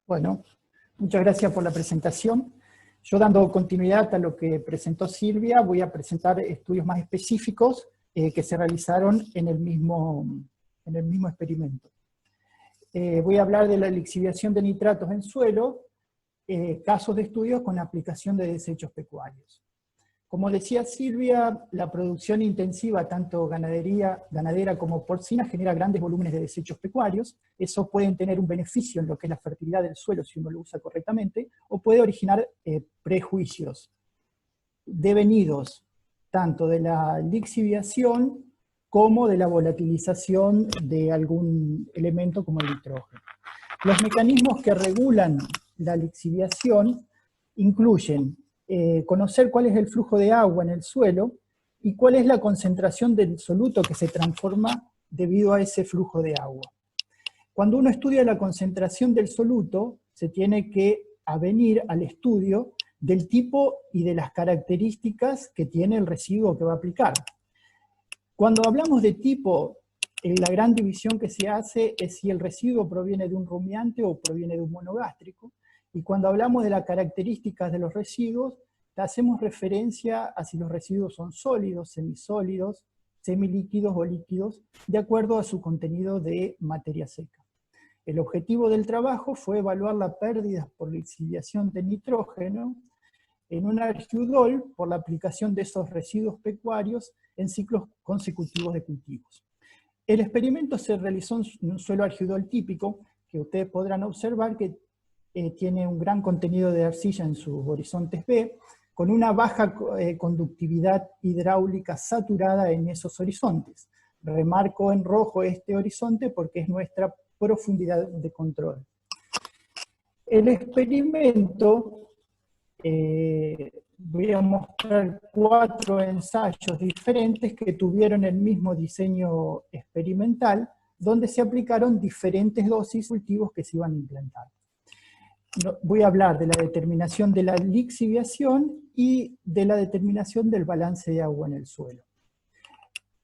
Bueno, muchas gracias por la presentación. Yo, dando continuidad a lo que presentó Silvia, voy a presentar estudios más específicos que se realizaron en el mismo experimento. Voy a hablar de la lixiviación de nitratos en suelo, casos de estudios con aplicación de desechos pecuarios. Como decía Silvia, la producción intensiva, tanto ganadera como porcina, genera grandes volúmenes de desechos pecuarios. Eso puede tener un beneficio en lo que es la fertilidad del suelo si uno lo usa correctamente, o puede originar prejuicios devenidos tanto de la lixiviación como de la volatilización de algún elemento como el nitrógeno. Los mecanismos que regulan la lixiviación incluyen conocer cuál es el flujo de agua en el suelo y cuál es la concentración del soluto que se transforma debido a ese flujo de agua. Cuando uno estudia la concentración del soluto, se tiene que avenir al estudio del tipo y de las características que tiene el residuo que va a aplicar. Cuando hablamos de tipo, la gran división que se hace es si el residuo proviene de un rumiante o proviene de un monogástrico. Y cuando hablamos de las características de los residuos, hacemos referencia a si los residuos son sólidos, semisólidos, semilíquidos o líquidos, de acuerdo a su contenido de materia seca. El objetivo del trabajo fue evaluar la pérdida por lixiviación de nitrógeno en un argiudol por la aplicación de esos residuos pecuarios en ciclos consecutivos de cultivos. El experimento se realizó en un suelo argiudol típico, que ustedes podrán observar que tiene un gran contenido de arcilla en sus horizontes B, con una baja conductividad hidráulica saturada en esos horizontes. Remarco en rojo este horizonte porque es nuestra profundidad de control. El experimento, voy a mostrar 4 ensayos diferentes que tuvieron el mismo diseño experimental, donde se aplicaron diferentes dosis de cultivos que se iban a implantar. Voy a hablar de la determinación de la lixiviación y de la determinación del balance de agua en el suelo.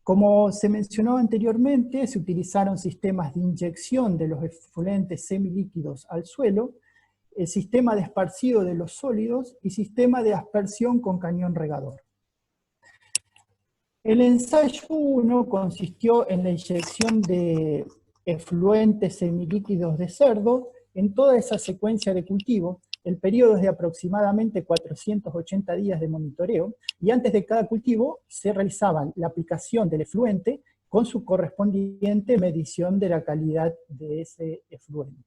Como se mencionó anteriormente, se utilizaron sistemas de inyección de los efluentes semilíquidos al suelo, el sistema de esparcido de los sólidos y sistema de aspersión con cañón regador. El ensayo 1 consistió en la inyección de efluentes semilíquidos de cerdo en toda esa secuencia de cultivo. El periodo es de aproximadamente 480 días de monitoreo, y antes de cada cultivo se realizaba la aplicación del efluente con su correspondiente medición de la calidad de ese efluente.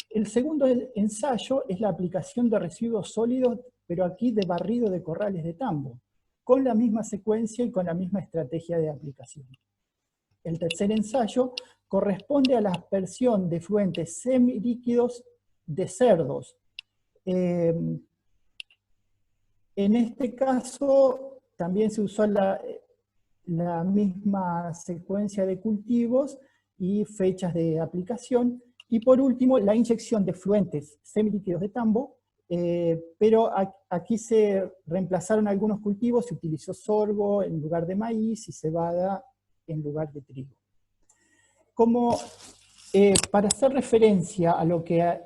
El segundo ensayo es la aplicación de residuos sólidos, pero aquí de barrido de corrales de tambo, con la misma secuencia y con la misma estrategia de aplicación. El tercer ensayo corresponde a la aspersión de efluentes semilíquidos de cerdos. En este caso también se usó la misma secuencia de cultivos y fechas de aplicación. Y por último, la inyección de efluentes semilíquidos de tambo, pero aquí se reemplazaron algunos cultivos, se utilizó sorgo en lugar de maíz y cebada en lugar de trigo. Como para hacer referencia a lo que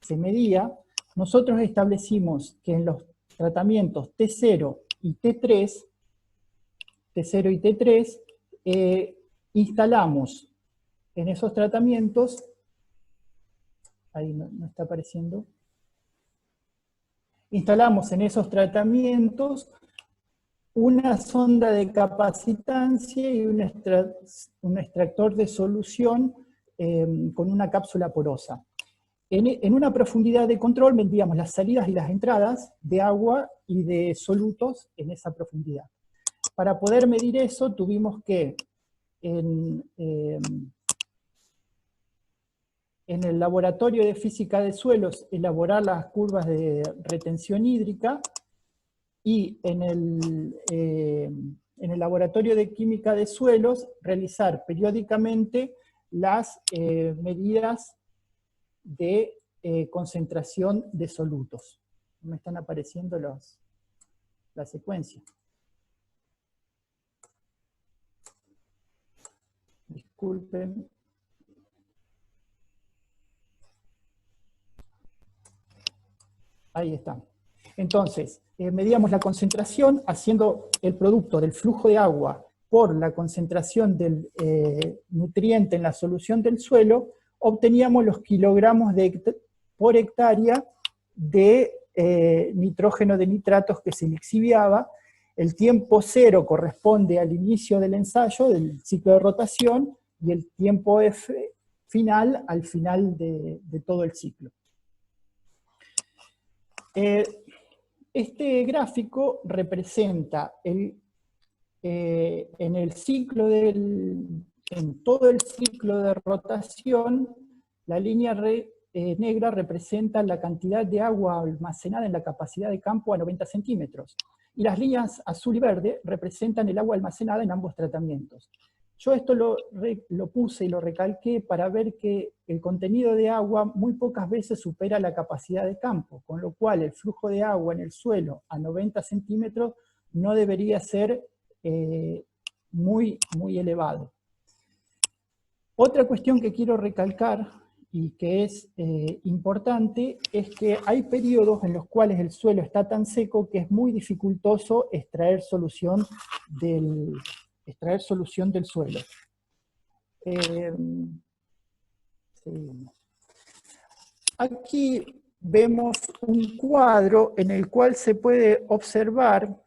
se medía, nosotros establecimos que en los tratamientos T0 y T3, instalamos en esos tratamientos, ahí no está apareciendo, instalamos en esos tratamientos una sonda de capacitancia y un extractor de solución con una cápsula porosa. En una profundidad de control medíamos las salidas y las entradas de agua y de solutos en esa profundidad. Para poder medir eso tuvimos que en el laboratorio de física de suelos elaborar las curvas de retención hídrica, y en el laboratorio de química de suelos realizar periódicamente las medidas de concentración de solutos. Me están apareciendo la secuencia. Disculpen. Ahí está. Entonces, medíamos la concentración haciendo el producto del flujo de agua por la concentración del nutriente en la solución del suelo, obteníamos los kilogramos por hectárea de nitrógeno de nitratos que se lixiviaba. El tiempo cero corresponde al inicio del ensayo, del ciclo de rotación, y el tiempo F final al final de todo el ciclo. Este gráfico representa en todo el ciclo de rotación, la línea negra representa la cantidad de agua almacenada en la capacidad de campo a 90 centímetros. Y las líneas azul y verde representan el agua almacenada en ambos tratamientos. Yo esto lo puse y lo recalqué para ver que el contenido de agua muy pocas veces supera la capacidad de campo, con lo cual el flujo de agua en el suelo a 90 centímetros no debería ser muy elevado. Otra cuestión que quiero recalcar y que es importante es que hay periodos en los cuales el suelo está tan seco que es muy dificultoso extraer solución del suelo. Aquí vemos un cuadro en el cual se puede observar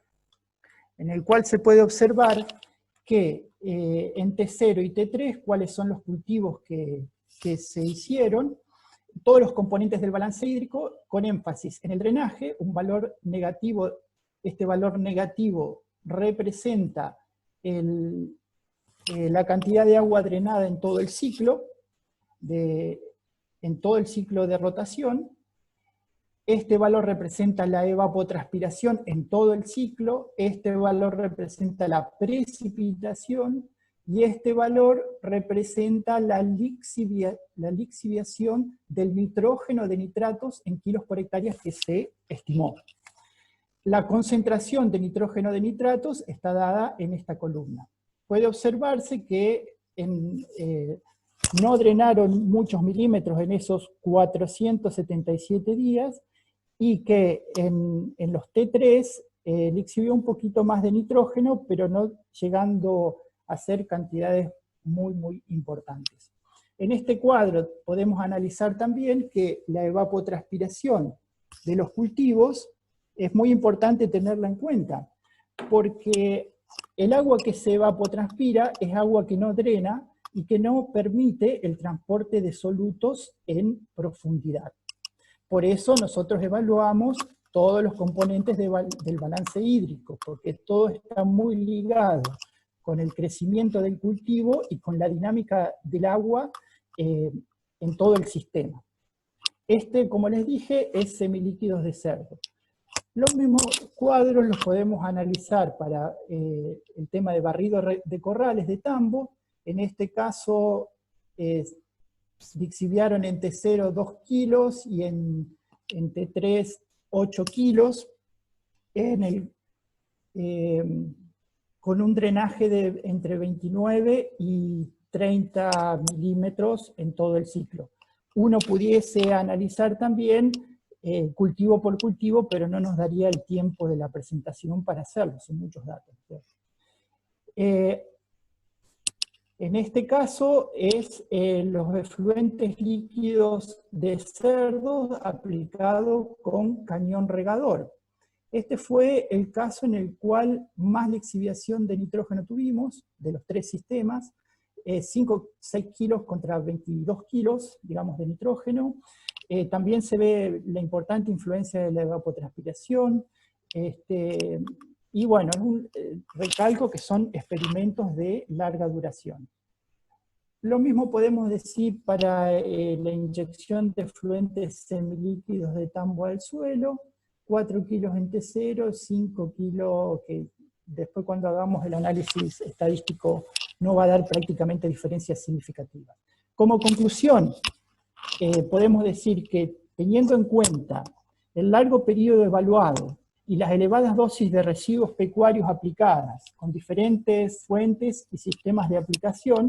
que en T0 y T3, cuáles son los cultivos que se hicieron, todos los componentes del balance hídrico, con énfasis en el drenaje, un valor negativo. Este valor negativo representa la cantidad de agua drenada en todo el ciclo, de rotación. Este valor representa la evapotranspiración en todo el ciclo, este valor representa la precipitación, y este valor representa la lixiviación del nitrógeno de nitratos en kilos por hectárea que se estimó. La concentración de nitrógeno de nitratos está dada en esta columna. Puede observarse que no drenaron muchos milímetros en esos 477 días, y que en los T3 lixivió un poquito más de nitrógeno, pero no llegando a ser cantidades muy importantes. En este cuadro podemos analizar también que la evapotranspiración de los cultivos es muy importante tenerla en cuenta, porque el agua que se evapotranspira es agua que no drena y que no permite el transporte de solutos en profundidad. Por eso nosotros evaluamos todos los componentes del balance hídrico, porque todo está muy ligado con el crecimiento del cultivo y con la dinámica del agua en todo el sistema. Como les dije, es semilíquidos de cerdo. Los mismos cuadros los podemos analizar para el tema de barrido de corrales de tambo. En este caso, lixiviaron en T0 2 kilos y en T3 8 kilos, con un drenaje de entre 29 y 30 milímetros en todo el ciclo. Uno pudiese analizar también cultivo por cultivo, pero no nos daría el tiempo de la presentación para hacerlo, son muchos datos. En este caso es los efluentes líquidos de cerdo aplicado con cañón regador. Este fue el caso en el cual más lixiviación de nitrógeno tuvimos, de los tres sistemas, 6 kilos contra 22 kilos, digamos, de nitrógeno. También se ve la importante influencia de la evapotranspiración, y bueno, recalco que son experimentos de larga duración. Lo mismo podemos decir para la inyección de efluentes semilíquidos de tambo al suelo, 4 kilos en T0, 5 kilos, que después cuando hagamos el análisis estadístico no va a dar prácticamente diferencias significativas. Como conclusión, podemos decir que teniendo en cuenta el largo periodo evaluado y las elevadas dosis de residuos pecuarios aplicadas con diferentes fuentes y sistemas de aplicación,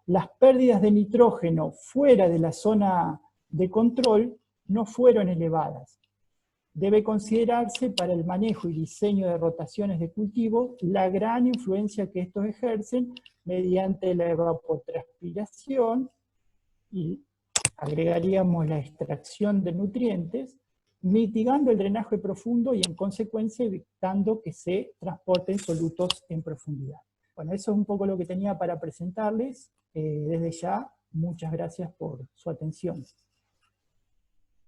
las pérdidas de nitrógeno fuera de la zona de control no fueron elevadas. debe considerarse para el manejo y diseño de rotaciones de cultivo la gran influencia que estos ejercen mediante la evapotranspiración, y agregaríamos la extracción de nutrientes, mitigando el drenaje profundo y en consecuencia evitando que se transporten solutos en profundidad. Bueno, eso es un poco lo que tenía para presentarles. Desde ya, muchas gracias por su atención.